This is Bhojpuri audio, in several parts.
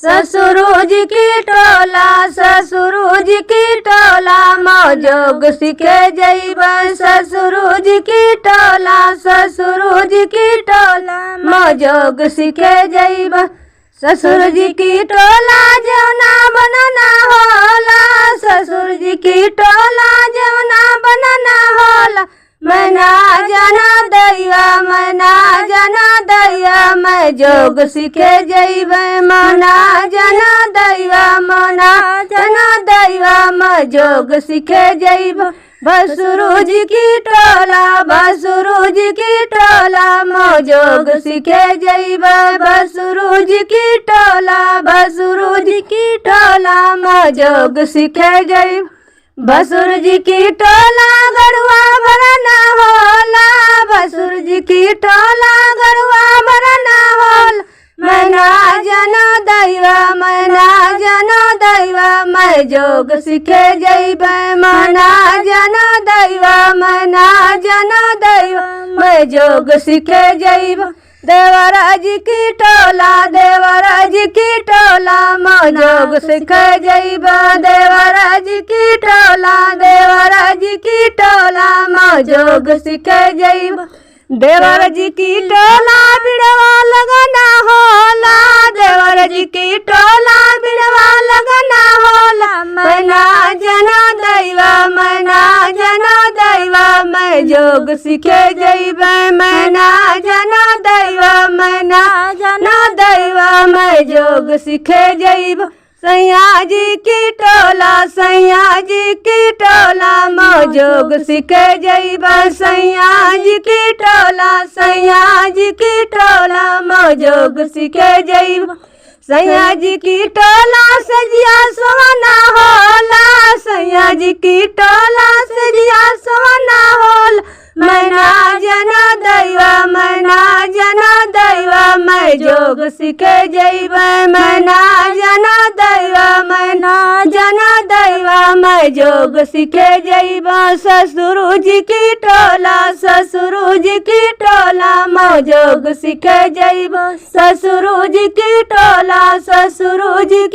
ससुरुज की टोला ससुरुज की टोला मौजोग सीखे जइबा ससुरुज की टोला ससुरुज की टोला मौजोग सीखे जइबा ससुर जी की टोला जौना बनना होला ससुर जी की टोला जौना बनना होला मैं ना जाना दैया मैं जोग सीखे जइबे मना जाना दैवा मैं जोग सीखे जइबा बसुरुज की टोला मौजोग सीखे जइबा बसुरुज की टोला मौजोग सीखे जइबा बसुर जी की टोला गरुआ बरना होला बसुर जी की टोला गरुआ बरना होला मैं ना दैवा मैं जोग सीखे जइबे मना जाना दैवा मैं जोग सीखे जइबा देवराज की टोला मौजोग सीखे जइबा देवराज की टोला मौजोग सीखे जइबा देवर जी की टोला बिड़वा लगना होला देवर जी की टोला बिड़वा लगना होला मैं ना जाना दैवा मैं जोग सीखे जइबा मैं ना जाना दैवा मैं जोग सीखे जइबा सैया जी की टोला मौजोग सीखे जइबा सैया जी की टोला मौजोग सीखे जइबा सैया जी की टोला सजिया सोना होला सैया जी की टोला सजिया सोना होला मैं ना जाना मैं जोग सीखे जइबा मैं ना जाना दैवा मैं जोग सीखे जइबा ससुरुज की टोला मौजोग सीखे जइबा ससुरुज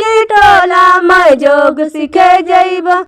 की टोला मौजोग सीखे जइबा।